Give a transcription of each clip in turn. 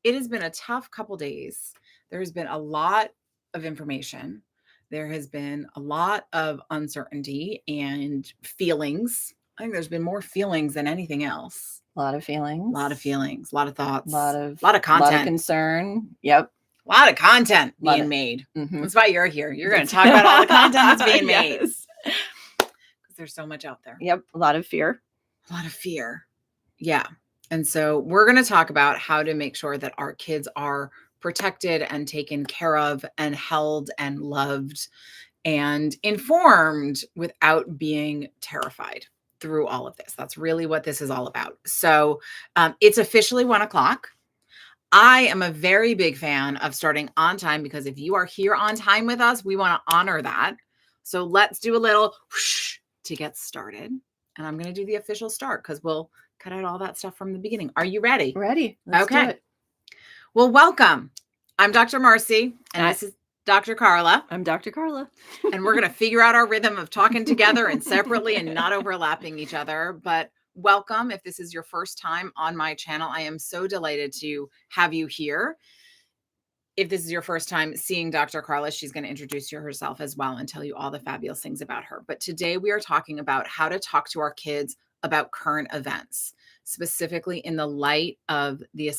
It has been a tough couple days. There has been a lot of information. There has been a lot of uncertainty and feelings. I think there's been more feelings than anything else. A lot of feelings. A lot of feelings, a lot of thoughts, A lot a of lot of content, a lot of concern. Yep. a lot of content Lot being of- made. Mhm. That's why you're here. You're going to talk about all the content that's being made. Yes. Because there's so much out there. Yep. A lot of fear. A lot of fear. Yeah. And so we're going to talk about how to make sure that our kids are protected and taken care of and held and loved and informed without being terrified through all of this. That's really what this is all about. So it's officially 1:00. I am a very big fan of starting on time because if you are here on time with us, we want to honor that. So let's do a little whoosh to get started. And I'm going to do the official start because we'll cut out all that stuff from the beginning. Are you ready? Ready. Let's do Okay. it. Well, welcome. I'm Dr. Marcy, and this is Dr. Carla. I'm Dr. Carla. And we're going to figure out our rhythm of talking together and separately and not overlapping each other. But welcome. If this is your first time on my channel, I am so delighted to have you here. If this is your first time seeing Dr. Carla, she's going to introduce you herself as well and tell you all the fabulous things about her. But today we are talking about how to talk to our kids about current events, specifically in the light of the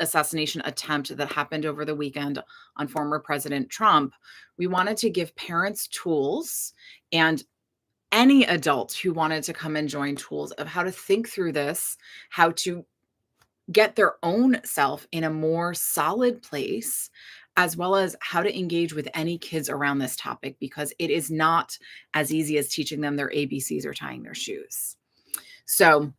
assassination attempt that happened over the weekend on former President Trump. We wanted to give parents tools and any adult who wanted to come and join tools of how to think through this, how to get their own self in a more solid place, as well as how to engage with any kids around this topic, because it is not as easy as teaching them their ABCs or tying their shoes. So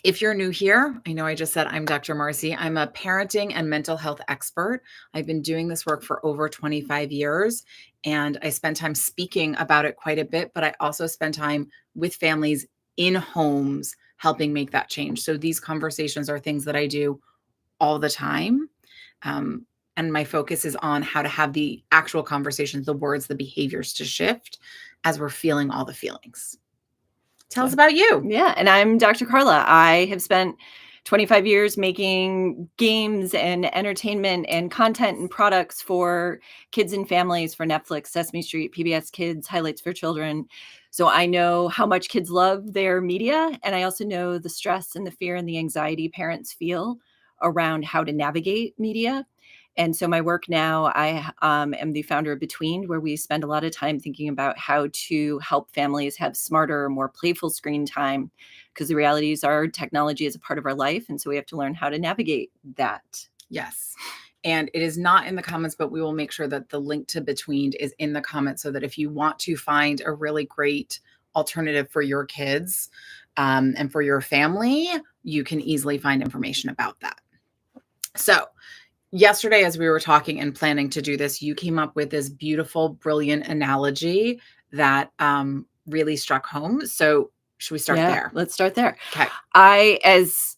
if you're new here, I know I just said I'm Dr. Marcy. I'm a parenting and mental health expert. I've been doing this work for over 25 years, and I spend time speaking about it quite a bit, but I also spend time with families in homes helping make that change. So these conversations are things that I do all the time. And my focus is on how to have the actual conversations, the words, the behaviors to shift as we're feeling all the feelings. Tell us about you. Yeah. And I'm Dr. Carla. I have spent 25 years making games and entertainment and content and products for kids and families for Netflix, Sesame Street, PBS Kids, Highlights for Children. So I know how much kids love their media. And I also know the stress and the fear and the anxiety parents feel around how to navigate media. And so my work now, I am the founder of Between, where we spend a lot of time thinking about how to help families have smarter, more playful screen time, because the realities are technology is a part of our life. And so we have to learn how to navigate that. Yes. And it is not in the comments, but we will make sure that the link to Between is in the comments so that if you want to find a really great alternative for your kids and for your family, you can easily find information about that. So yesterday, as we were talking and planning to do this, you came up with this beautiful, brilliant analogy that really struck home. So should we start there? Let's start there. Okay. As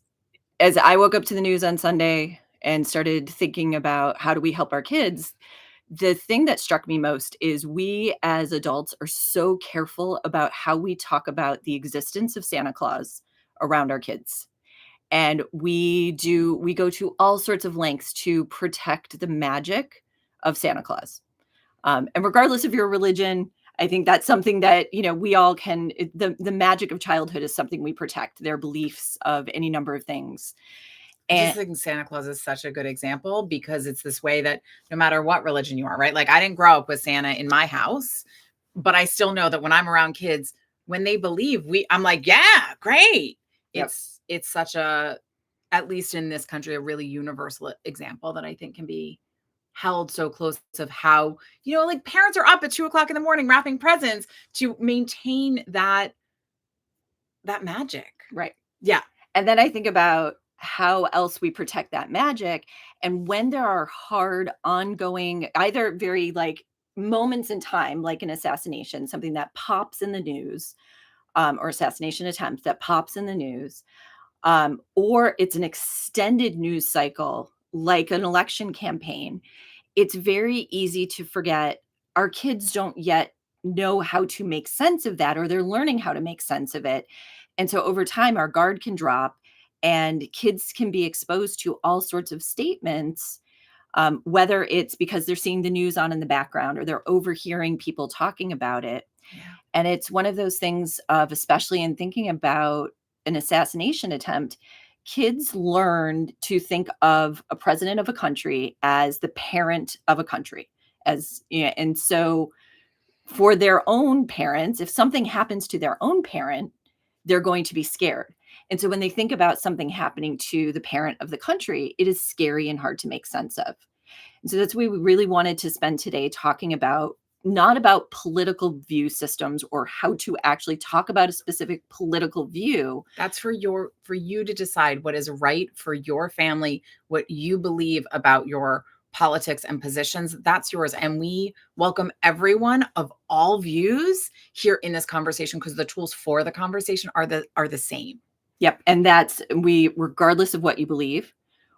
I woke up to the news on Sunday and started thinking about how do we help our kids, the thing that struck me most is we as adults are so careful about how we talk about the existence of Santa Claus around our kids. And we go to all sorts of lengths to protect the magic of Santa Claus. And regardless of your religion, I think that's something that, we all can, the magic of childhood is something we protect, their beliefs of any number of things. I just think Santa Claus is such a good example because it's this way that no matter what religion you are, right? Like I didn't grow up with Santa in my house, but I still know that when I'm around kids, when they believe I'm like, yeah, great. Yep. It's such a, at least in this country, a really universal example that I think can be held so close of how, like parents are up at 2:00 in the morning wrapping presents to maintain that magic. Right. Yeah. And then I think about how else we protect that magic. And when there are hard, ongoing, either very like moments in time, like an assassination, something that pops in the news, or assassination attempt that pops in the news, or it's an extended news cycle, like an election campaign, it's very easy to forget our kids don't yet know how to make sense of that, or they're learning how to make sense of it. And so over time, our guard can drop And kids can be exposed to all sorts of statements, whether it's because they're seeing the news on in the background or they're overhearing people talking about it. Yeah. And it's one of those things of, especially in thinking about an assassination attempt, kids learned to think of a president of a country as the parent of a country. And so for their own parents, if something happens to their own parent, they're going to be scared. And so when they think about something happening to the parent of the country, it is scary and hard to make sense of. And so that's why we really wanted to spend today talking about, not about political view systems or how to actually talk about a specific political view. That's for you to decide what is right for your family, what you believe about your politics and positions. That's yours. And we welcome everyone of all views here in this conversation, because the tools for the conversation are the same. Yep. And regardless of what you believe,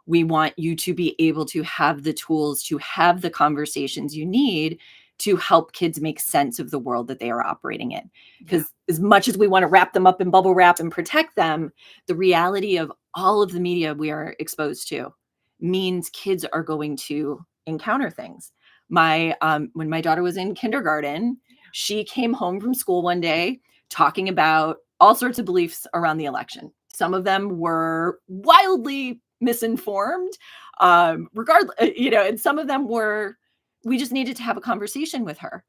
we want you to be able to have the tools to have the conversations you need to help kids make sense of the world that they are operating in. Because as much as we want to wrap them up in bubble wrap and protect them, the reality of all of the media we are exposed to means kids are going to encounter things. When my daughter was in kindergarten, she came home from school one day talking about all sorts of beliefs around the election. Some of them were wildly misinformed, regardless, and some of them were, we just needed to have a conversation with her.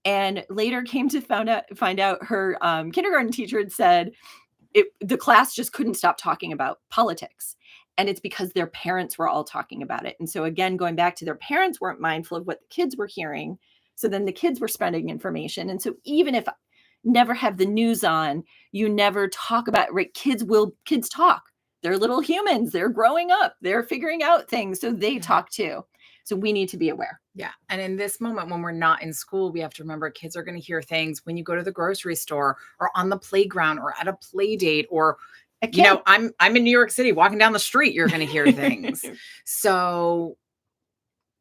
And later came to find out her kindergarten teacher had said the class just couldn't stop talking about politics. And it's because their parents were all talking about it. And so again, going back to their parents weren't mindful of what the kids were hearing. So then the kids were spreading information. And so even if never have the news on, you never talk about, right? Kids talk. They're little humans. They're growing up. They're figuring out things. So they talk too. So we need to be aware. Yeah. And in this moment, when we're not in school, we have to remember kids are going to hear things when you go to the grocery store or on the playground or at a play date, or, I'm in New York City walking down the street, you're going to hear things. So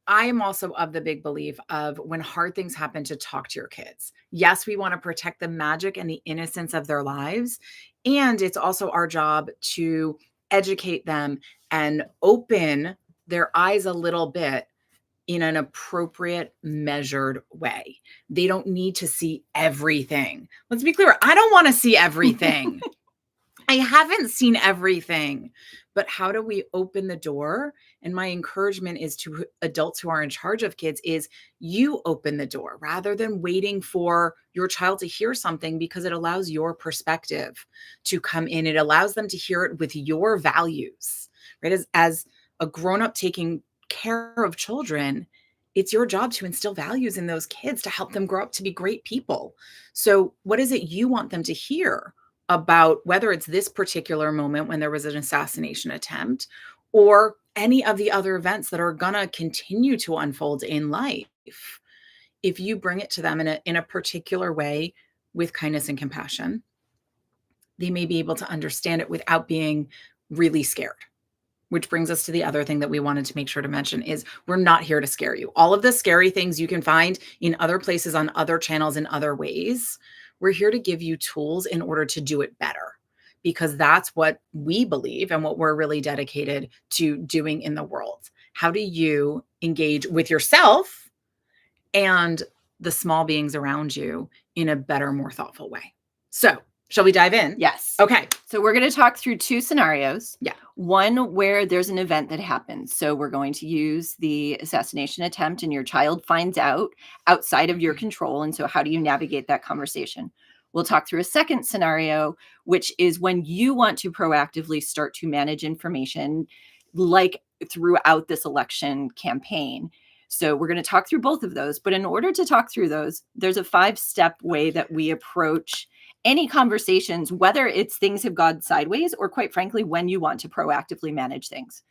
I am also of the big belief of, when hard things happen, to talk to your kids. Yes, we want to protect the magic and the innocence of their lives. And it's also our job to educate them and open their eyes a little bit in an appropriate, measured way. They don't need to see everything. Let's be clear. I don't want to see everything. I haven't seen everything, but how do we open the door? And my encouragement is to adults who are in charge of kids is, you open the door rather than waiting for your child to hear something, because it allows your perspective to come in. It allows them to hear it with your values, right? As a grown-up taking care of children, it's your job to instill values in those kids to help them grow up to be great people. So what is it you want them to hear about, whether it's this particular moment when there was an assassination attempt, or any of the other events that are going to continue to unfold in life? If you bring it to them in a particular way with kindness and compassion, they may be able to understand it without being really scared. Which brings us to the other thing that we wanted to make sure to mention is, we're not here to scare you. All of the scary things you can find in other places, on other channels, in other ways. We're here to give you tools in order to do it better, because that's what we believe and what we're really dedicated to doing in the world. How do you engage with yourself and the small beings around you in a better, more thoughtful way? So, shall we dive in? Yes. Okay. So we're going to talk through two scenarios. Yeah. One where there's an event that happens. So we're going to use the assassination attempt and your child finds out outside of your control. And so how do you navigate that conversation? We'll talk through a second scenario, which is when you want to proactively start to manage information, like throughout this election campaign. So we're going to talk through both of those. But in order to talk through those, there's a 5-step way that we approach any conversations, whether it's things have gone sideways or, quite frankly, when you want to proactively manage things.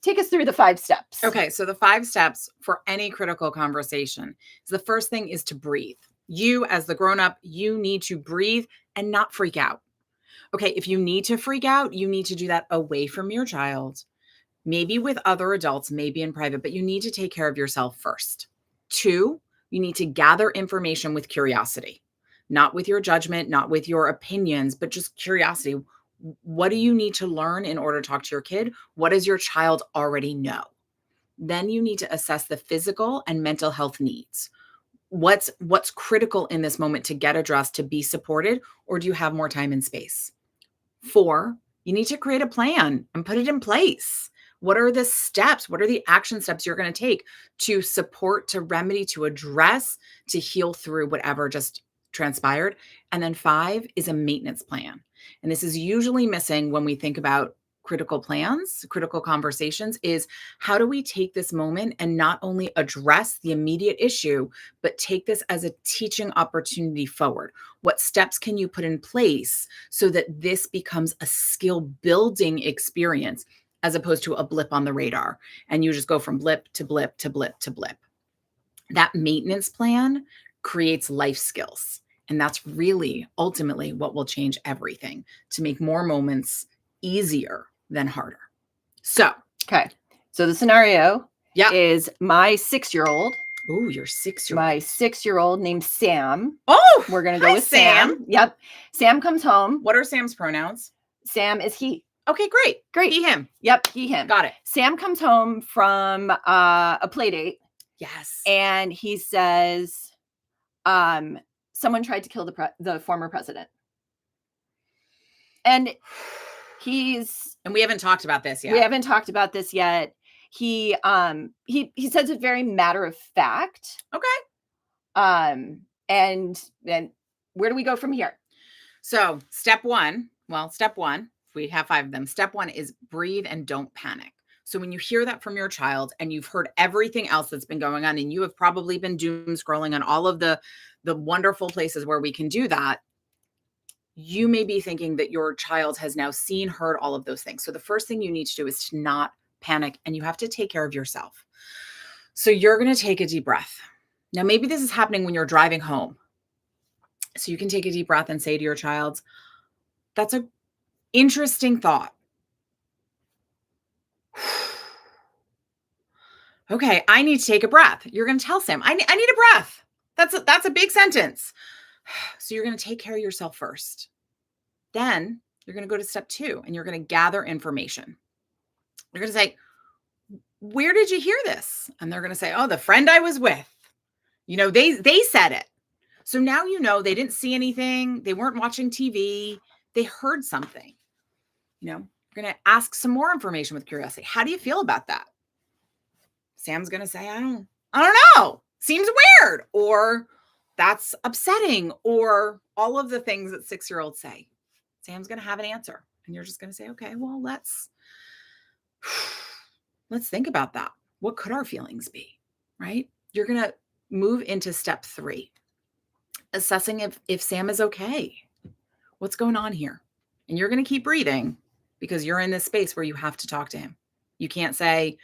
Take us through the 5 steps. Okay. So the 5 steps for any critical conversation is, the first thing is to breathe. You, as the grown-up, you need to breathe and not freak out. Okay. If you need to freak out, you need to do that away from your child, maybe with other adults, maybe in private, but you need to take care of yourself first. 2, you need to gather information with curiosity, not with your judgment, not with your opinions, but just curiosity. What do you need to learn in order to talk to your kid? What does your child already know? Then you need to assess the physical and mental health needs. What's critical in this moment to get addressed, to be supported, or do you have more time and space? 4, you need to create a plan and put it in place. What are the steps? What are the action steps you're going to take to support, to remedy, to address, to heal through whatever just transpired? And then 5 is a maintenance plan. And this is usually missing when we think about critical plans, critical conversations, is how do we take this moment and not only address the immediate issue, but take this as a teaching opportunity forward? What steps can you put in place so that this becomes a skill building experience as opposed to a blip on the radar? And you just go from blip to blip to blip to blip. That maintenance plan creates life skills. And that's really ultimately what will change everything, to make more moments easier than harder. So, Okay. So the scenario yeah. is my 6-year-old. Oh, your 6-year-old. My 6-year-old named Sam. Oh, we're going to go hi, with Sam. Yep. Sam comes home. What are Sam's pronouns? Sam is he. Okay, great. Great. He, him. Yep. He, him. Got it. Sam comes home from a play date. Yes. And he says, someone tried to kill the former president. And we haven't talked about this yet. We haven't talked about this yet. He says it very matter of fact. Okay. And then where do we go from here? So step one, we have 5 of them. Step 1 is breathe and don't panic. So when you hear that from your child and you've heard everything else that's been going on, and you have probably been doom scrolling on all of the wonderful places where we can do that, you may be thinking that your child has now seen, heard all of those things. So the first thing you need to do is to not panic, and you have to take care of yourself. So you're going to take a deep breath. Now, maybe this is happening when you're driving home. So you can take a deep breath and say to your child, that's an interesting thought. Okay, I need to take a breath. You're going to tell Sam, I need a breath. That's a big sentence. So you're going to take care of yourself first. Then you're going to go to step 2, and you're going to gather information. You're going to say, where did you hear this? And they're going to say, oh, the friend I was with. They said it. So now they didn't see anything. They weren't watching TV. They heard something. You're going to ask some more information with curiosity. How do you feel about that? Sam's going to say, I don't know. Seems weird. Or that's upsetting. Or all of the things that 6-year-olds say. Sam's going to have an answer. And you're just going to say, okay, well, let's think about that. What could our feelings be? Right? You're going to move into step 3. Assessing if Sam is okay. What's going on here? And you're going to keep breathing, because you're in this space where you have to talk to him. You can't say,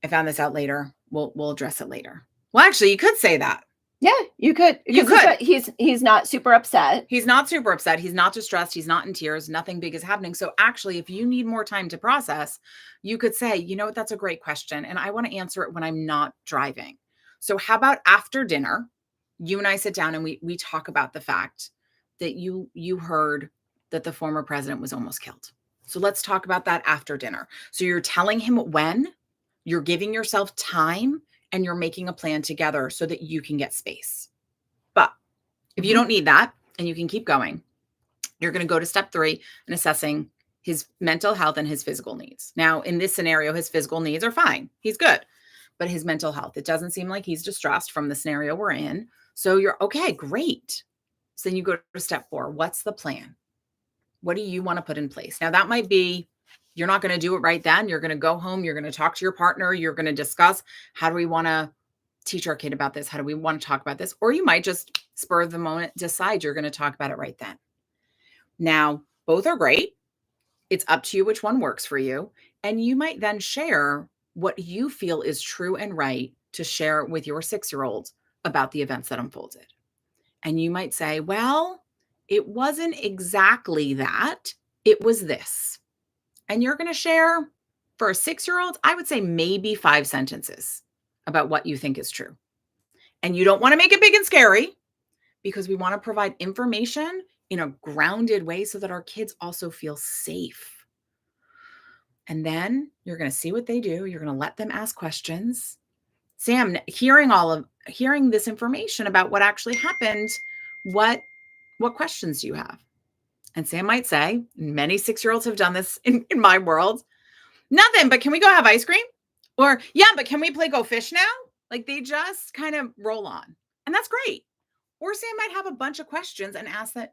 I found this out later. We'll address it later. Well, actually, you could say that. Yeah, you could. He's not super upset. He's not super upset. He's not distressed. He's not in tears. Nothing big is happening. So actually, if you need more time to process, you could say, that's a great question, and I want to answer it when I'm not driving. So how about after dinner, you and I sit down and we talk about the fact that you heard that the former president was almost killed. So let's talk about that after dinner. So you're telling him when, you're giving yourself time, and you're making a plan together so that you can get space. But if you don't need that and you can keep going, you're going to go to step 3 and assessing his mental health and his physical needs. Now, in this scenario, his physical needs are fine. He's good. But his mental health, it doesn't seem like he's distressed from the scenario we're in. So you're okay, great. So then you go to step 4. What's the plan? What do you want to put in place? Now, that might be, you're not going to do it right then. You're going to go home. You're going to talk to your partner. You're going to discuss, how do we want to teach our kid about this? How do we want to talk about this? Or you might just spur of the moment decide you're going to talk about it right then. Now, both are great. It's up to you which one works for you. And you might then share what you feel is true and right to share with your 6-year-old about the events that unfolded. And you might say, well, it wasn't exactly that. It was this. And you're going to share, for a 6-year-old, I would say maybe 5 sentences about what you think is true. And you don't want to make it big and scary, because we want to provide information in a grounded way so that our kids also feel safe. And then you're going to see what they do. You're going to let them ask questions. Sam, hearing this information about what actually happened, what questions do you have? And Sam might say, many 6-year-olds have done this in my world, nothing, but can we go have ice cream? Or, yeah, but can we play go fish now? Like they just kind of roll on. And that's great. Or Sam might have a bunch of questions and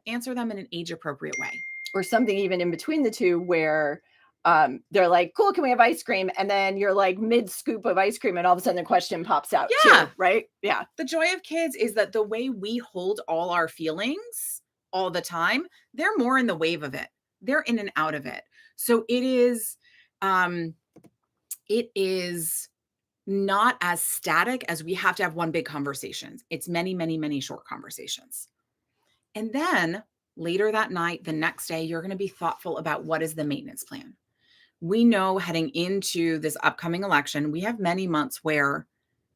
answer them in an age appropriate way. Or something even in between the two where they're like, cool, can we have ice cream? And then you're like mid scoop of ice cream and all of a sudden the question pops out too, right? Yeah. The joy of kids is that the way we hold all our feelings all the time, they're more in the wave of it. They're in and out of it. So it is not as static as we have to have one big conversation. It's many, many, many short conversations. And then later that night, the next day, you're going to be thoughtful about what is the maintenance plan. We know heading into this upcoming election, we have many months where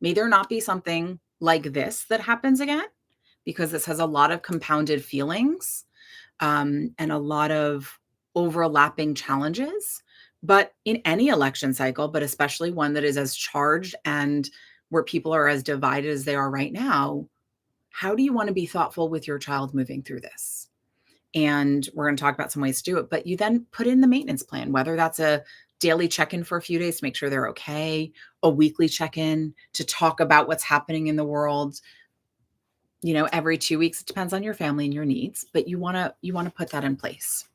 may there not be something like this that happens again, because this has a lot of compounded feelings and a lot of overlapping challenges. But in any election cycle, but especially one that is as charged and where people are as divided as they are right now, how do you want to be thoughtful with your child moving through this? And we're going to talk about some ways to do it, but you then put in the maintenance plan, whether that's a daily check-in for a few days to make sure they're okay, a weekly check-in to talk about what's happening in the world, every 2 weeks. It depends on your family and your needs, but you want to put that in place.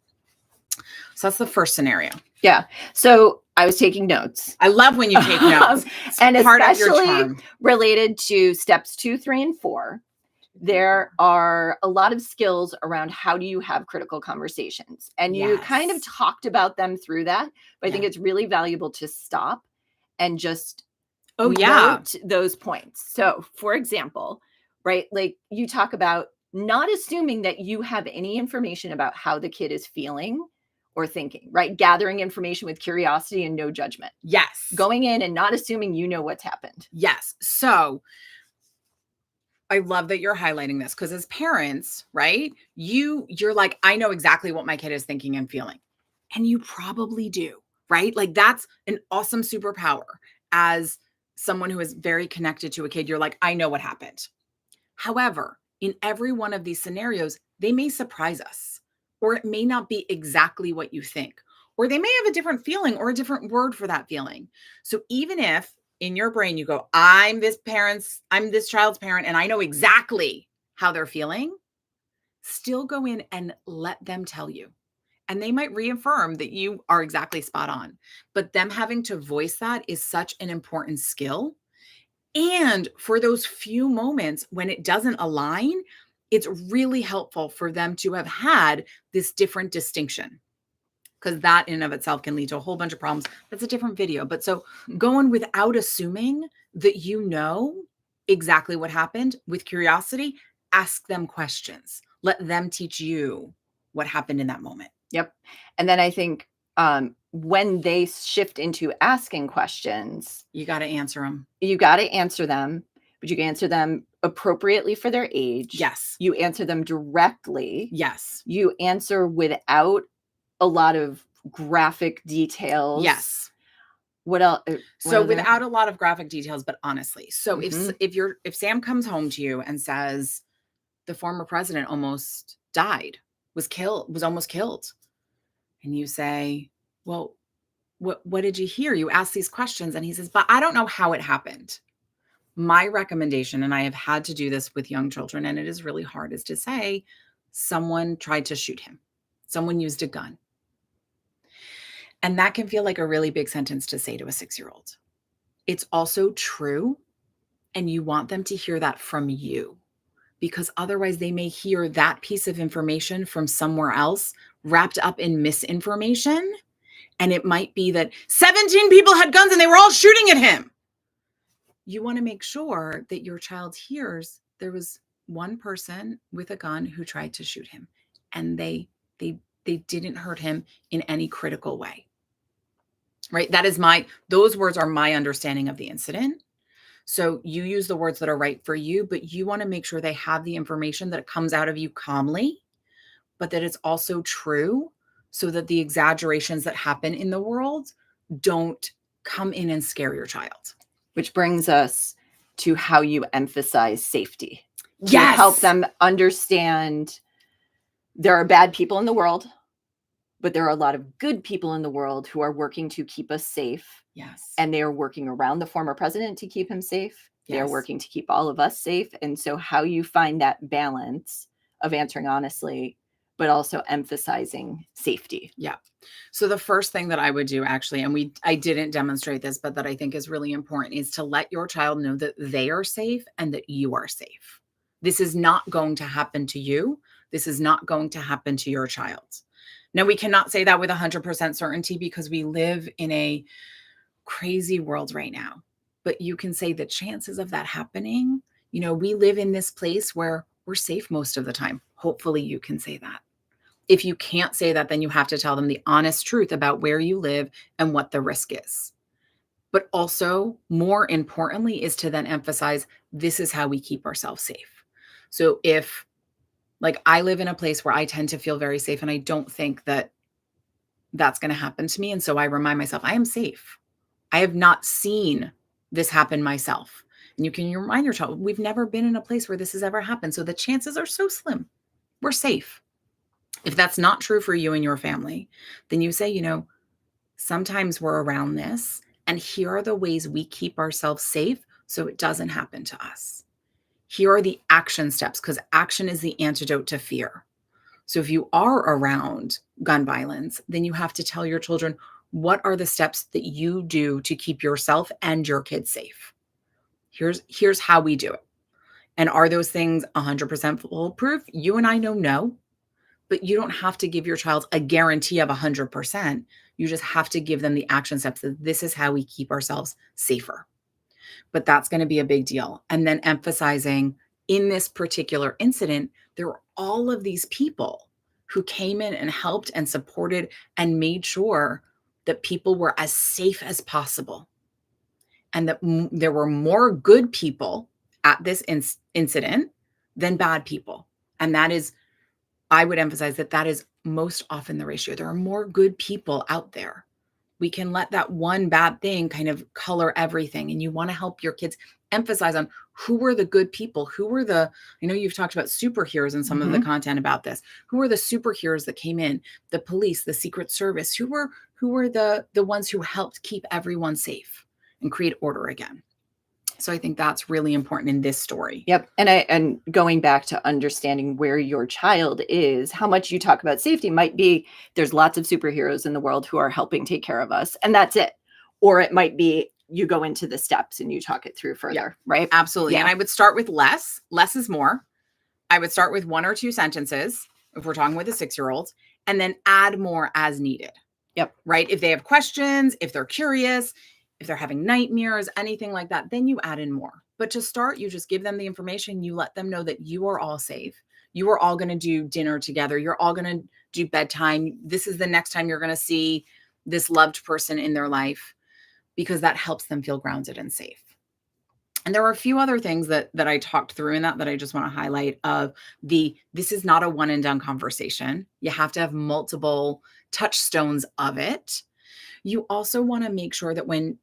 So that's the first scenario. Yeah. So I was taking notes. I love when you take notes. And part especially of your charm. Related to steps 2, 3, and 4. There are a lot of skills around how do you have critical conversations. And you kind of talked about them through that, but I think it's really valuable to stop and just note those points. So for example, right, like you talk about not assuming that you have any information about how the kid is feeling or thinking, right? Gathering information with curiosity and no judgment. Yes. Going in and not assuming you know what's happened. Yes. So I love that you're highlighting this because as parents, right, you're like, I know exactly what my kid is thinking and feeling. And you probably do, right? Like that's an awesome superpower. As someone who is very connected to a kid, you're like, I know what happened. However, in every one of these scenarios, they may surprise us, or it may not be exactly what you think, or they may have a different feeling or a different word for that feeling. So even if in your brain you go, I'm this child's parent, and I know exactly how they're feeling, still go in and let them tell you. And they might reaffirm that you are exactly spot on. But them having to voice that is such an important skill. And for those few moments when it doesn't align, it's really helpful for them to have had this different distinction, because that in and of itself can lead to a whole bunch of problems. That's a different video. But so going without assuming that you know exactly what happened, with curiosity, ask them questions. Let them teach you what happened in that moment. Yep. And then I think when they shift into asking questions, you got to answer them. You got to answer them, but you can answer them appropriately for their age. Yes. You answer them directly. Yes. You answer without a lot of graphic details. Yes. What else? So without a lot of graphic details, but honestly, so if Sam comes home to you and says the former president almost died, was almost killed, and you say, well, what did you hear? You ask these questions, and he says, but I don't know how it happened. My recommendation, and I have had to do this with young children, and it is really hard, is to say, someone tried to shoot him. Someone used a gun. And that can feel like a really big sentence to say to a 6-year-old. It's also true, and you want them to hear that from you, because otherwise they may hear that piece of information from somewhere else wrapped up in misinformation. And it might be that 17 people had guns and they were all shooting at him. You want to make sure that your child hears there was one person with a gun who tried to shoot him, and they didn't hurt him in any critical way. Right? Those words are my understanding of the incident. So you use the words that are right for you, but you want to make sure they have the information, that it comes out of you calmly, but that it's also true, so that the exaggerations that happen in the world don't come in and scare your child. Which brings us to how you emphasize safety. To Yes. help them understand there are bad people in the world, but there are a lot of good people in the world who are working to keep us safe. Yes. And they are working around the former president to keep him safe. They are Yes. working to keep all of us safe. And so how you find that balance of answering honestly, but also emphasizing safety. Yeah. So the first thing that I would do, actually, and I didn't demonstrate this, but that I think is really important, is to let your child know that they are safe and that you are safe. This is not going to happen to you. This is not going to happen to your child. Now, we cannot say that with 100% certainty because we live in a crazy world right now. But you can say the chances of that happening, we live in this place where we're safe most of the time. Hopefully you can say that. If you can't say that, then you have to tell them the honest truth about where you live and what the risk is. But also, more importantly, is to then emphasize this is how we keep ourselves safe. So if, like, I live in a place where I tend to feel very safe, and I don't think that that's going to happen to me. And so I remind myself, I am safe. I have not seen this happen myself. And you can remind your child, we've never been in a place where this has ever happened. So the chances are so slim. We're safe. If that's not true for you and your family, then you say, sometimes we're around this, and here are the ways we keep ourselves safe so it doesn't happen to us. Here are the action steps, because action is the antidote to fear. So if you are around gun violence, then you have to tell your children, what are the steps that you do to keep yourself and your kids safe? Here's how we do it. And are those things 100% foolproof? You and I know no. But you don't have to give your child a guarantee of 100%. You just have to give them the action steps that this is how we keep ourselves safer. But that's going to be a big deal. And then emphasizing, in this particular incident, there were all of these people who came in and helped and supported and made sure that people were as safe as possible. And that there were more good people at this incident than bad people. And I would emphasize that is most often the ratio. There are more good people out there. We can let that one bad thing kind of color everything. And you want to help your kids emphasize on who were the good people, I know you've talked about superheroes and some of the content about this. Who were the superheroes that came in? The police, the Secret Service, who were the ones who helped keep everyone safe and create order again. So I think that's really important in this story. Yep. And going back to understanding where your child is, how much you talk about safety might be there's lots of superheroes in the world who are helping take care of us, and that's it. Or it might be you go into the steps and you talk it through further, right? Absolutely. Yeah. And I would start with less. Less is more. I would start with 1 or 2 sentences if we're talking with a 6-year-old, and then add more as needed. Yep. Right? If they have questions, if they're curious, if they're having nightmares, anything like that, then you add in more. But to start, you just give them the information. You let them know that you are all safe. You are all going to do dinner together. You're all going to do bedtime. This is the next time you're going to see this loved person in their life, because that helps them feel grounded and safe. And there are a few other things that I talked through in that I just want to highlight this is not a one and done conversation. You have to have multiple touchstones of it. You also want to make sure that when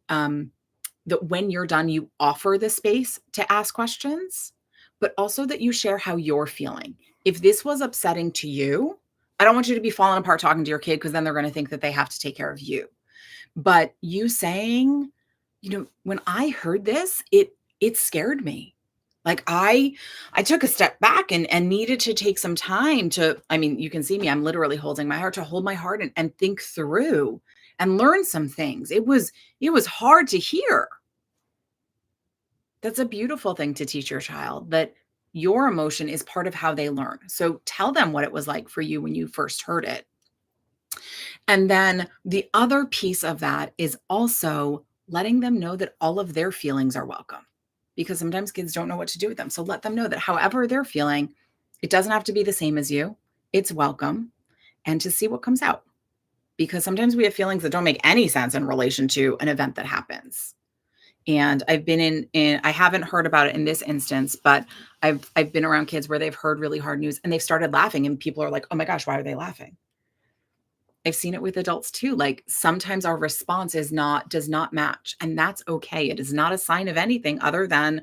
you're done, you offer the space to ask questions, but also that you share how you're feeling. If this was upsetting to you, I don't want you to be falling apart talking to your kid, because then they're going to think that they have to take care of you. But you saying, when I heard this, it scared me. Like I took a step back and needed to take some time you can see me, I'm literally holding my heart, to hold my heart and think through and learn some things. It was hard to hear. That's a beautiful thing to teach your child, that your emotion is part of how they learn. So tell them what it was like for you when you first heard it. And then the other piece of that is also letting them know that all of their feelings are welcome, because sometimes kids don't know what to do with them. So let them know that however they're feeling, it doesn't have to be the same as you. It's welcome, and to see what comes out. Because sometimes we have feelings that don't make any sense in relation to an event that happens. And I've been in I haven't heard about it in this instance, but I've been around kids where they've heard really hard news and they've started laughing and people are like, "Oh my gosh, why are they laughing?" I've seen it with adults too. Like sometimes our response does not match, and that's okay. It is not a sign of anything other than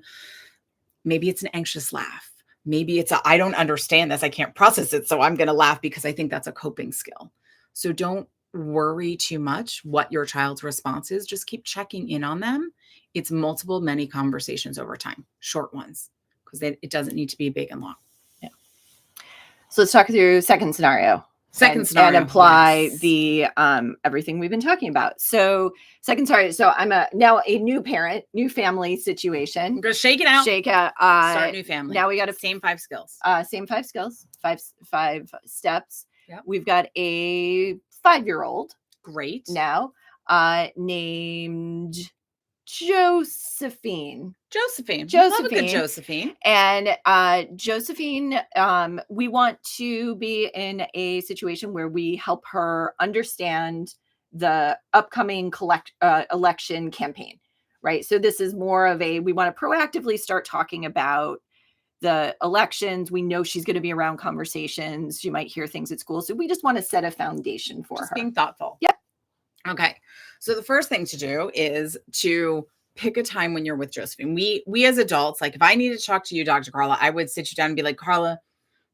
maybe it's an anxious laugh. Maybe it's I don't understand this. I can't process it, so I'm going to laugh because I think that's a coping skill. So don't worry too much what your child's response is. Just keep checking in on them. It's multiple, many conversations over time, short ones, because it doesn't need to be big and long. Yeah. So let's talk through second scenario. Second scenario, and apply yes. the everything we've been talking about. So second scenario. So I'm now a new parent, new family situation. I'm gonna shake it out. Shake out. Start new family. Now we got same 5 skills. Same 5 skills. Five steps. Yep. We've got a 5-year-old. Great. Now named Josephine. Love a good Josephine. And Josephine, we want to be in a situation where we help her understand the upcoming election campaign, right? So this is more of we want to proactively start talking about the elections. We know she's going to be around conversations. She might hear things at school. So we just want to set a foundation for her. Being thoughtful. Yep. Okay. So the first thing to do is to pick a time when you're with Josephine. We as adults, like if I needed to talk to you, Dr. Carla, I would sit you down and be like, Carla,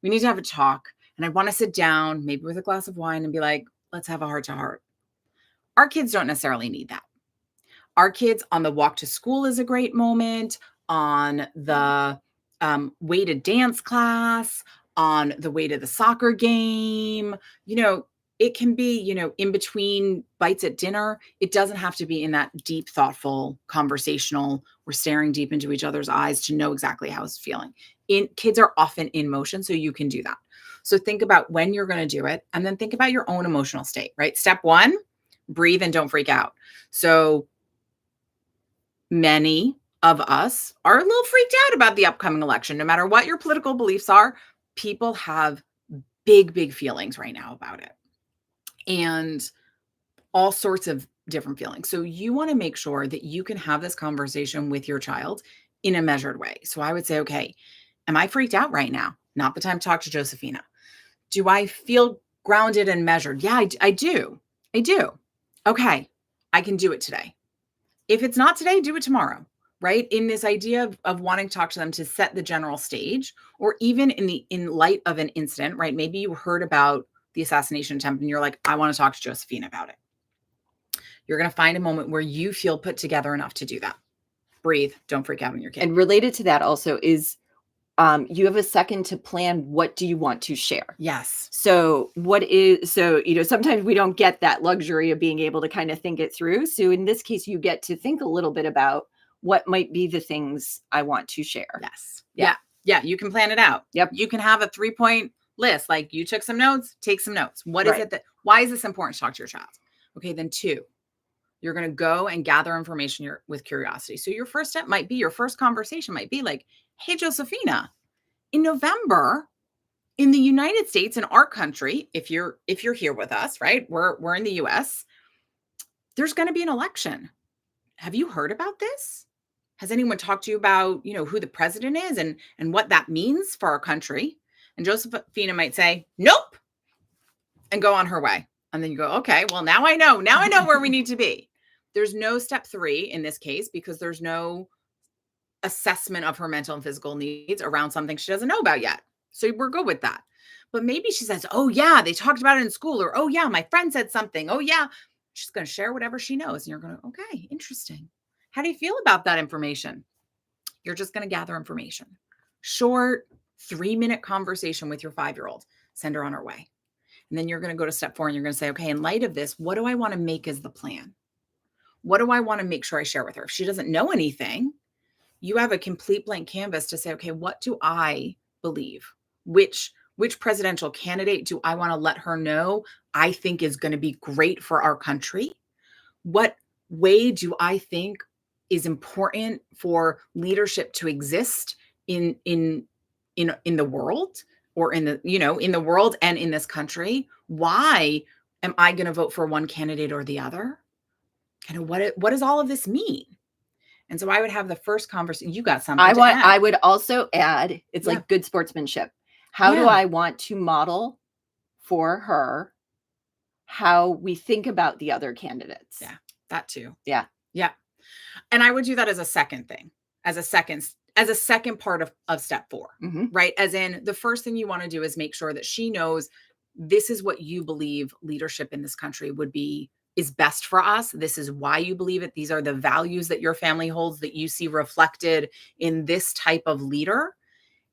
we need to have a talk. And I want to sit down, maybe with a glass of wine and be like, let's have a heart to heart. Our kids don't necessarily need that. Our kids on the walk to school is a great moment, on the way to dance class, on the way to the soccer game, it can be, in between bites at dinner. It doesn't have to be in that deep, thoughtful, conversational, we're staring deep into each other's eyes to know exactly how it's feeling. Kids are often in motion, so you can do that. So think about when you're going to do it, and then think about your own emotional state, right? Step 1, breathe and don't freak out. So many of us are a little freaked out about the upcoming election. No matter what your political beliefs are, people have big, big feelings right now about it. And all sorts of different feelings. So you want to make sure that you can have this conversation with your child in a measured way. So I would say, okay, am I freaked out right now? Not the time to talk to Josephina. Do I feel grounded and measured? Yeah, I do. Okay, I can do it today. If it's not today, do it tomorrow, right? In this idea of wanting to talk to them to set the general stage, or even in light of an incident, right? Maybe you heard about the assassination attempt and you're like, I want to talk to Josephine about it. You're going to find a moment where you feel put together enough to do that. Breathe. Don't freak out on your kid. And related to that also is you have a second to plan. What do you want to share? Yes. So sometimes we don't get that luxury of being able to kind of think it through. So in this case, you get to think a little bit about what might be the things I want to share. Yes. Yeah. You can plan it out. Yep. You can have a 3-point list. Like you took some notes, take some notes. What is it why is this important to talk to your child? Okay. Then 2, you're going to go and gather information with curiosity. So your first step might be, your first conversation might be like, hey, Josephina, in November in the United States, in our country, if you're here with us, right? We're in the US, there's going to be an election. Have you heard about this? Has anyone talked to you about, who the president is and what that means for our country? And Josephina might say, nope, and go on her way. And then you go, okay, well, now I know where we need to be. There's no step 3 in this case because there's no assessment of her mental and physical needs around something she doesn't know about yet. So we're good with that. But maybe she says, oh yeah, they talked about it in school, or, oh yeah, my friend said something. Oh yeah. She's going to share whatever she knows. And you're going to, okay, interesting. How do you feel about that information? You're just going to gather information. Short 3-minute conversation with your 5-year-old. Send her on her way. And then you're going to go to step 4 and you're going to say, okay, in light of this, what do I want to make as the plan? What do I want to make sure I share with her? If she doesn't know anything, you have a complete blank canvas to say, okay, what do I believe? Which presidential candidate do I want to let her know I think is going to be great for our country? What way do I think is important for leadership to exist in the world, or in the world and in this country? Why am I going to vote for one candidate or the other? Kind of what does all of this mean? And so I would have the first conversation. You got something to add. I would also add, it's Yeah. like good sportsmanship. How do Yeah. I want to model for her how we think about the other candidates? Yeah, that too. Yeah. Yeah. And I would do that as a second thing, as a second part of step 4, Mhm. right? As in, the first thing you want to do is make sure that she knows this is what you believe leadership in this country is best for us. This is why you believe it. These are the values that your family holds that you see reflected in this type of leader.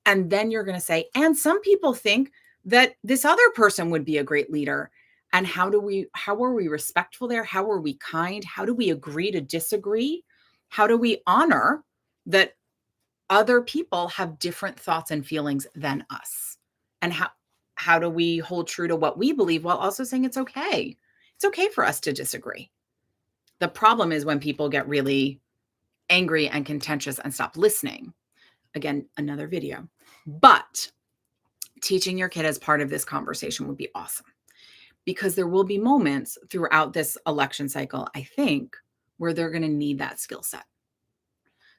And then you're going to say, and some people think that this other person would be a great leader. And how are we respectful there? How are we kind? How do we agree to disagree? How do we honor that other people have different thoughts and feelings than us? And how do we hold true to what we believe while also saying it's okay? It's okay for us to disagree. The problem is when people get really angry and contentious and stop listening. Again, another video. But teaching your kid as part of this conversation would be awesome, because there will be moments throughout this election cycle, I think, where they're going to need that skill set.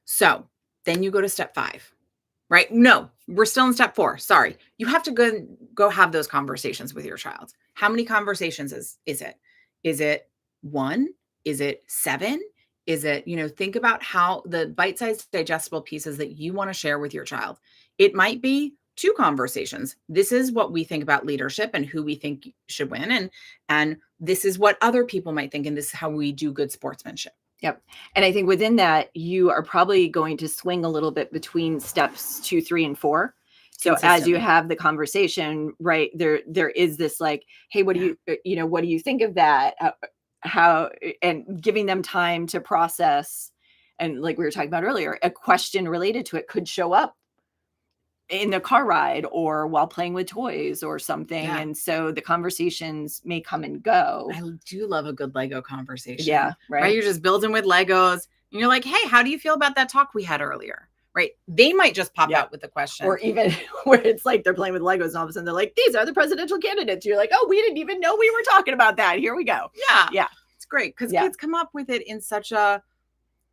So then you go to step 5, right? No, we're still in step 4. Sorry. You have to go have those conversations with your child. How many conversations is it? Is it 1? Is it 7? Is it, think about how the bite-sized digestible pieces that you want to share with your child. It might be 2 conversations. This is what we think about leadership and who we think should win. And this is what other people might think. And this is how we do good sportsmanship. Yep. And I think within that, you are probably going to swing a little bit between steps 2, 3, and 4. So as you have the conversation, right, there is this like, hey, what do you think of that? How, and giving them time to process. And like we were talking about earlier, a question related to it could show up in the car ride or while playing with toys or something. Yeah. And so the conversations may come and go. I do love a good Lego conversation. Yeah. Right. You're just building with Legos and you're like, hey, how do you feel about that talk we had earlier? Right. They might just pop out with the question. Or even where it's like they're playing with Legos and all of a sudden they're like, these are the presidential candidates. You're like, oh, we didn't even know we were talking about that. Here we go. Yeah. Yeah. It's great because kids come up with it in such a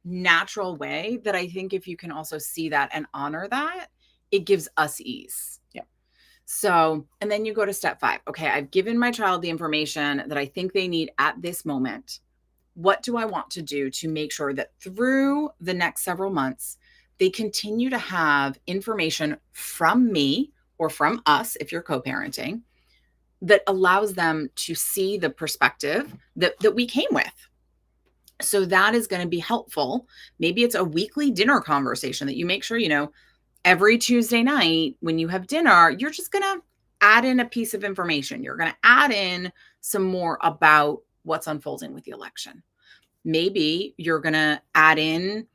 natural way that I think if you can also see that and honor that, it gives us ease. Yeah. So, and then you go to step 5. Okay, I've given my child the information that I think they need at this moment. What do I want to do to make sure that through the next several months, they continue to have information from me or from us, if you're co-parenting, that allows them to see the perspective that we came with. So that is going to be helpful. Maybe it's a weekly dinner conversation that you make sure, every Tuesday night when you have dinner, you're just going to add in a piece of information. You're going to add in some more about what's unfolding with the election. Maybe you're going to add in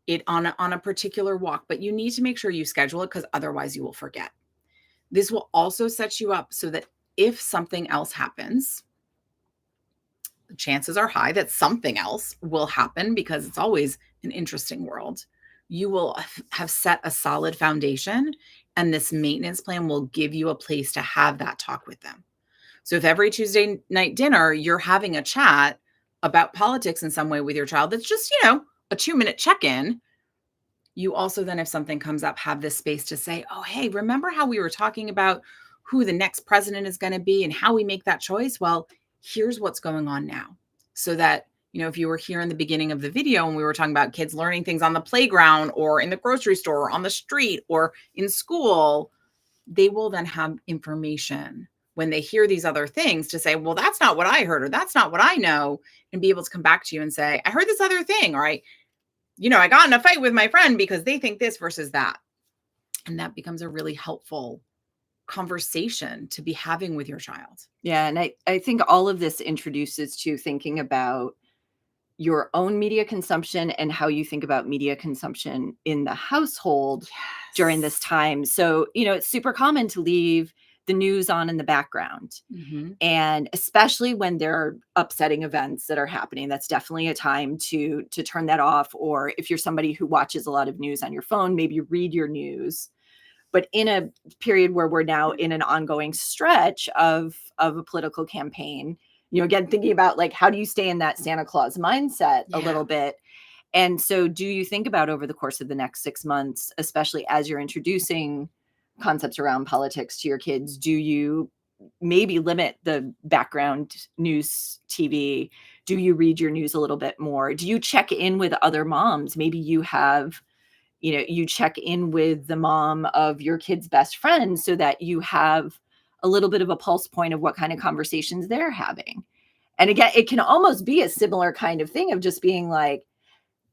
it on a particular walk, but you need to make sure you schedule it because otherwise you will forget. This will also set you up so that if something else happens, the chances are high that something else will happen because it's always an interesting world. You will have set a solid foundation, and this maintenance plan will give you a place to have that talk with them. So if every Tuesday night dinner, you're having a chat about politics in some way with your child, that's just, a 2-minute check-in. You also then, if something comes up, have this space to say, oh, hey, remember how we were talking about who the next president is going to be and how we make that choice? Well, here's what's going on now. So that, if you were here in the beginning of the video and we were talking about kids learning things on the playground or in the grocery store or on the street or in school, they will then have information when they hear these other things to say, well, that's not what I heard, or that's not what I know, and be able to come back to you and say, I heard this other thing, or I got in a fight with my friend because they think this versus that. And that becomes a really helpful conversation to be having with your child. Yeah. And I think all of this introduces to thinking about your own media consumption and how you think about media consumption in the household during this time. So, it's super common to leave the news on in the background. Mm-hmm. And especially when there are upsetting events that are happening, that's definitely a time to turn that off. Or if you're somebody who watches a lot of news on your phone, maybe read your news. But in a period where we're now in an ongoing stretch of a political campaign, again, thinking about like, how do you stay in that Santa Claus mindset a little bit? And so do you think about over the course of the next 6 months, especially as you're introducing concepts around politics to your kids, do you maybe limit the background news TV? Do you read your news a little bit more? Do you check in with other moms? Maybe you have, you check in with the mom of your kid's best friend so that you have a little bit of a pulse point of what kind of conversations they're having. And again, it can almost be a similar kind of thing of just being like,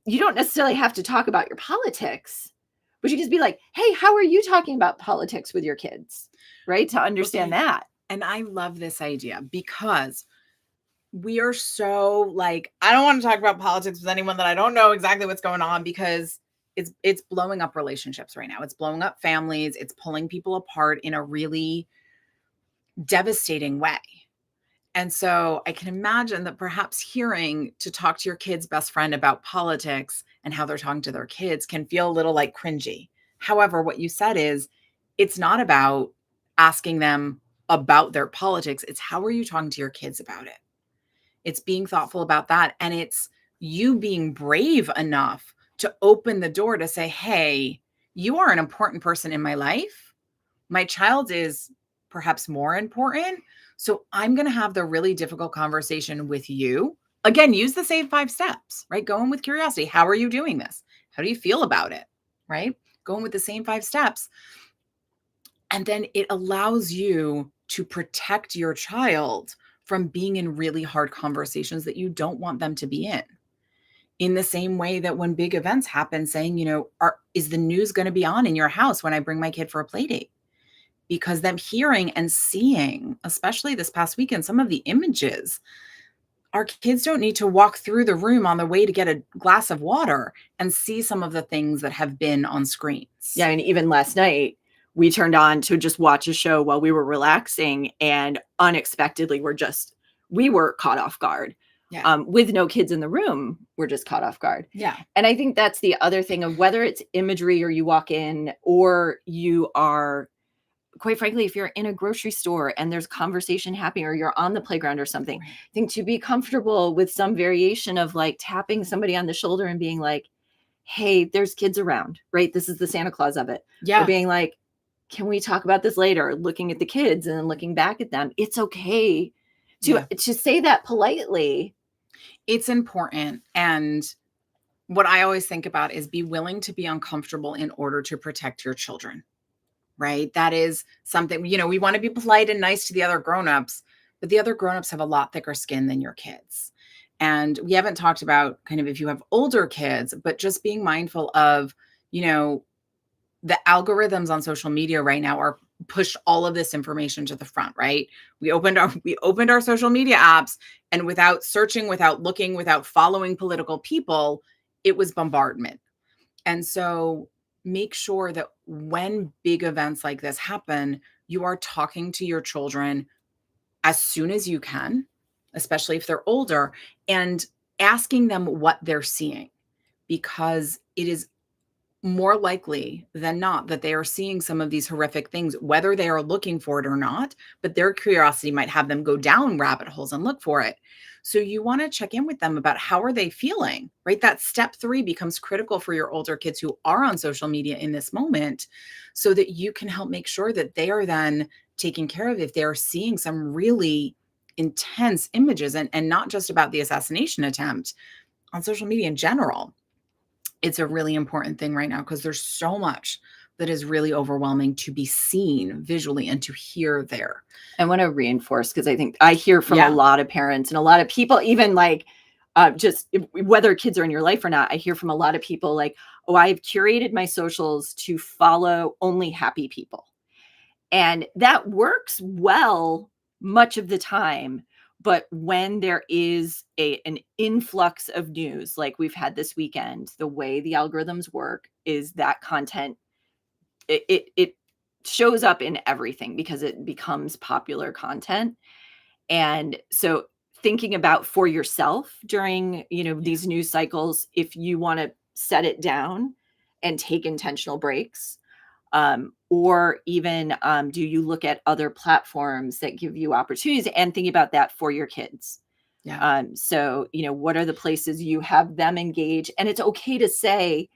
you don't necessarily have to talk about your politics, but you just be like, hey, how are you talking about politics with your kids? Right? To understand that. And I love this idea because we are so like, I don't want to talk about politics with anyone that I don't know exactly what's going on, because it's blowing up relationships right now. It's blowing up families. It's pulling people apart in a really devastating way. And so I can imagine that perhaps hearing to talk to your kid's best friend about politics and how they're talking to their kids can feel a little like cringy. However, what you said is it's not about asking them about their politics. It's how are you talking to your kids about it? It's being thoughtful about that. And it's you being brave enough to open the door to say, hey, you are an important person in my life. My child is perhaps more important. So I'm going to have the really difficult conversation with you. Again, use the same 5 steps, right? Go in with curiosity. How are you doing this? How do you feel about it? Right? Go in with the same 5 steps. And then it allows you to protect your child from being in really hard conversations that you don't want them to be in. In the same way that when big events happen, saying, is the news going to be on in your house when I bring my kid for a play date? Because them hearing and seeing, especially this past weekend, some of the images, our kids don't need to walk through the room on the way to get a glass of water and see some of the things that have been on screens. Yeah, and even last night, we turned on to just watch a show while we were relaxing, and unexpectedly, we were caught off guard. Yeah. With no kids in the room, we're just caught off guard. Yeah. And I think that's the other thing of whether it's imagery or you walk in or you are, quite frankly, if you're in a grocery store and there's conversation happening or you're on the playground or something, Right. I think to be comfortable with some variation of like tapping somebody on the shoulder and being like, hey, there's kids around, right? This is the Santa Claus of it. Yeah. Or being like, can we talk about this later? Looking at the kids and then looking back at them. It's okay to say that politely. It's important. And what I always think about is be willing to be uncomfortable in order to protect your children, right? That is something, we want to be polite and nice to the other grownups, but the other grownups have a lot thicker skin than your kids. And we haven't talked about kind of if you have older kids, but just being mindful of, the algorithms on social media right now are push all of this information to the front, right? We opened our social media apps, and without searching, without looking, without following political people, it was bombardment. And so make sure that when big events like this happen, you are talking to your children as soon as you can, especially if they're older, and asking them what they're seeing, because it is more likely than not that they are seeing some of these horrific things, whether they are looking for it or not, but their curiosity might have them go down rabbit holes and look for it. So you want to check in with them about how are they feeling, right? That step 3 becomes critical for your older kids who are on social media in this moment, so that you can help make sure that they are then taken care of if they are seeing some really intense images, and not just about the assassination attempt on social media in general. It's a really important thing right now because there's so much that is really overwhelming to be seen visually and to hear there. I want to reinforce, because I think I hear from a lot of parents and a lot of people, even like just whether kids are in your life or not, I hear from a lot of people like, oh, I've curated my socials to follow only happy people. And that works well much of the time. But when there is an influx of news like we've had this weekend, the way the algorithms work is that content, it shows up in everything because it becomes popular content. And so thinking about for yourself during, these news cycles, if you want to set it down and take intentional breaks, or even do you look at other platforms that give you opportunities, and think about that for your kids? Yeah. So, what are the places you have them engage? And it's okay to say,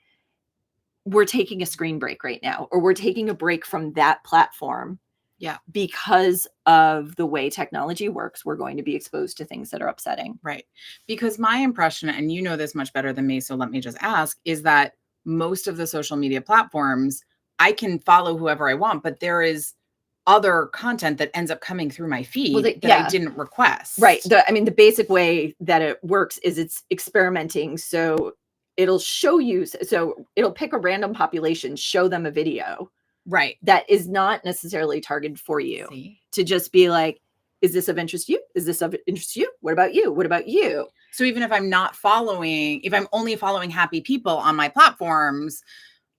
we're taking a screen break right now, or we're taking a break from that platform. Yeah. Because of the way technology works, we're going to be exposed to things that are upsetting. Right. Because my impression, and you know this much better than me, so let me just ask, is that most of the social media platforms, I can follow whoever I want, but there is other content that ends up coming through my feed that I didn't request. Right. The basic way that it works is it's experimenting. So it'll show you, so it'll pick a random population, show them a video. Right. That is not necessarily targeted for you. See? To just be like, is this of interest to you? Is this of interest to you? What about you? What about you? So even if I'm not following, if I'm only following happy people on my platforms,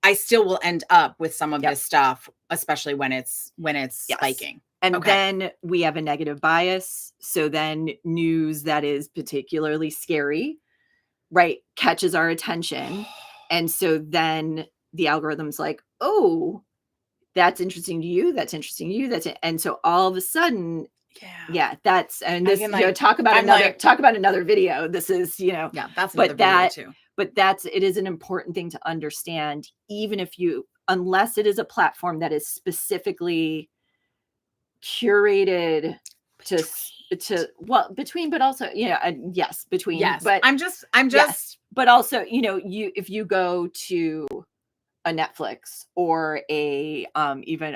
I still will end up with some of this stuff, especially when it's spiking. And then we have a negative bias. So then news that is particularly scary, right, catches our attention. And so then the algorithm's like, oh, that's interesting to you. That's interesting to you. That's it. And so all of a sudden, that's, and this, talk about another video. This is, that's another video too. But it is an important thing to understand, even if unless it is a platform that is specifically curated between, but also, between. Yes. But I'm just, but also, if you go to a Netflix or a even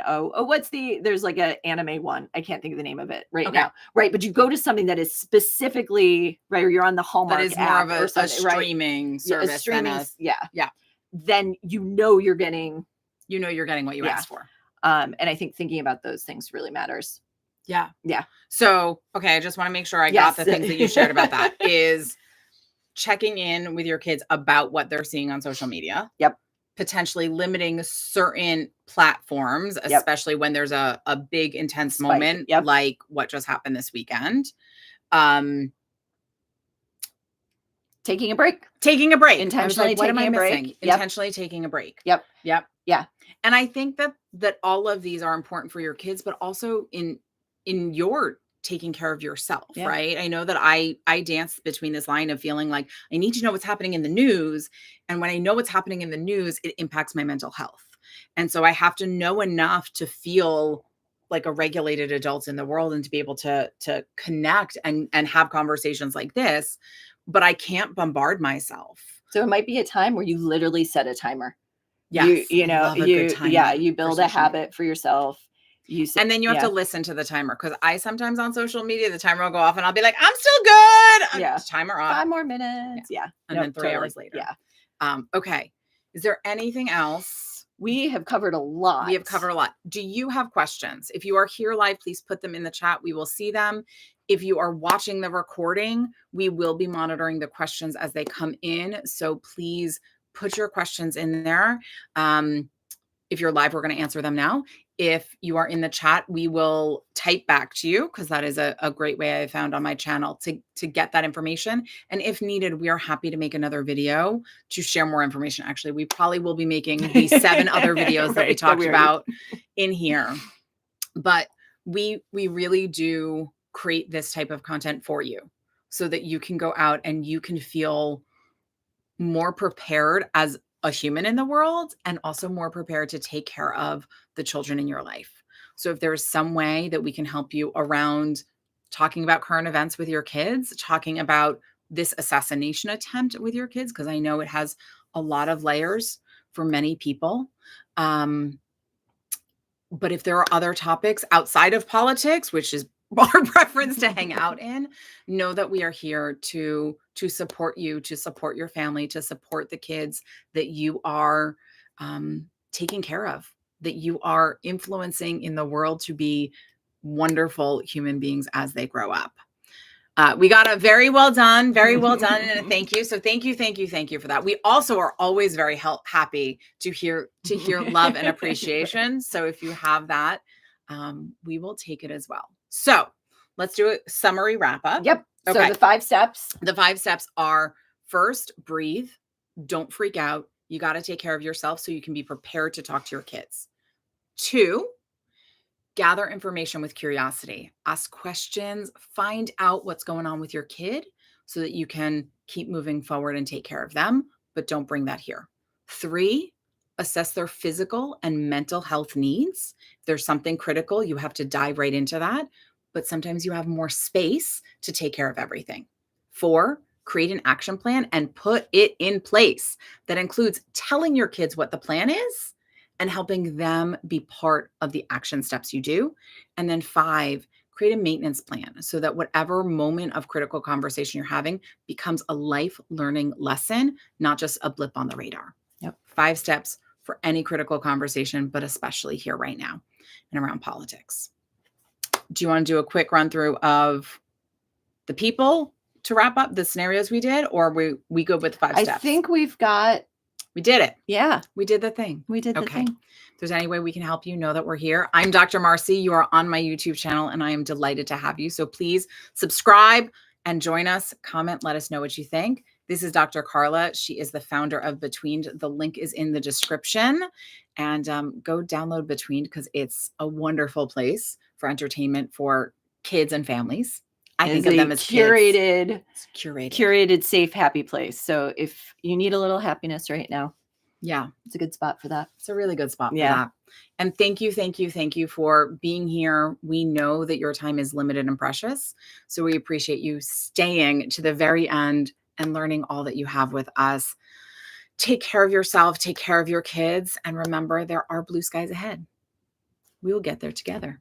there's like an anime one. I can't think of the name of it now. Right. But you go to something that is specifically right, or you're on the Hallmark that is app more of a streaming service. Then you're getting what you asked for. And I think thinking about those things really matters. Yeah. Yeah. So I just want to make sure I got the things that you shared about that is checking in with your kids about what they're seeing on social media. Yep. Potentially limiting certain platforms, especially when there's a big intense moment like what just happened this weekend. Taking a break. Intentionally taking a break. Intentionally taking a break. Yep. Yeah. And I think that all of these are important for your kids, but also in your taking care of yourself, right? I know that I dance between this line of feeling like I need to know what's happening in the news. And when I know what's happening in the news, it impacts my mental health. And so I have to know enough to feel like a regulated adult in the world and to be able to connect and have conversations like this, but I can't bombard myself. So it might be a time where you literally set a timer. Yes, you build a habit for yourself. And then you have to listen to the timer, because I sometimes on social media, the timer will go off and I'll be like, I'm still good. Timer off. 5 more minutes. Yeah. And then 3 hours later. Yeah. Okay. Is there anything else? We have covered a lot. Do you have questions? If you are here live, please put them in the chat. We will see them. If you are watching the recording, we will be monitoring the questions as they come in. So please put your questions in there. If you're live, we're going to answer them now. If you are in the chat, we will type back to you, because that is a great way I found on my channel to get that information. And if needed, we are happy to make another video to share more information. Actually, we probably will be making these 7 other videos that we talked about in here. But we really do create this type of content for you so that you can go out and you can feel more prepared as a human in the world, and also more prepared to take care of the children in your life. So if there's some way that we can help you around talking about current events with your kids, talking about this assassination attempt with your kids, because I know it has a lot of layers for many people. But if there are other topics outside of politics, which is our preference to hang out in, know that we are here to support you, to support your family, to support the kids that you are taking care of, that you are influencing in the world to be wonderful human beings as they grow up. We got a very well done, and a thank you. So thank you for that. We also are always very happy to hear love and appreciation. So if you have that, we will take it as well. So let's do a summary wrap up. Yep. Okay. So the 5 steps. The 5 steps are: first, breathe. Don't freak out. You got to take care of yourself so you can be prepared to talk to your kids. 2, Gather information with curiosity. Ask questions. Find out what's going on with your kid so that you can keep moving forward and take care of them, but don't bring that here. 3, assess their physical and mental health needs. If there's something critical, you have to dive right into that, but sometimes you have more space to take care of everything. 4, create an action plan and put it in place. That includes telling your kids what the plan is and helping them be part of the action steps you do. And then 5, create a maintenance plan so that whatever moment of critical conversation you're having becomes a life learning lesson, not just a blip on the radar. Yep. 5 steps for any critical conversation, but especially here right now and around politics. Do you want to do a quick run through of the people to wrap up the scenarios we did, or we go with 5 steps? I think we did it. Yeah. We did the thing. We did the thing. If there's any way we can help you, know that we're here. I'm Dr. Marcy. You are on my YouTube channel, and I am delighted to have you. So please subscribe and join us. Comment. Let us know what you think. This is Dr. Carla. She is the founder of Betweened. The link is in the description. And go download Betweened because it's a wonderful place for entertainment for kids and families. I think of them as curated, curated, safe, happy place. So if you need a little happiness right now, yeah, it's a good spot for that. It's a really good spot for that. And thank you for being here. We know that your time is limited and precious. So we appreciate you staying to the very end and learning all that you have with us. Take care of yourself, take care of your kids, and remember there are blue skies ahead. We will get there together.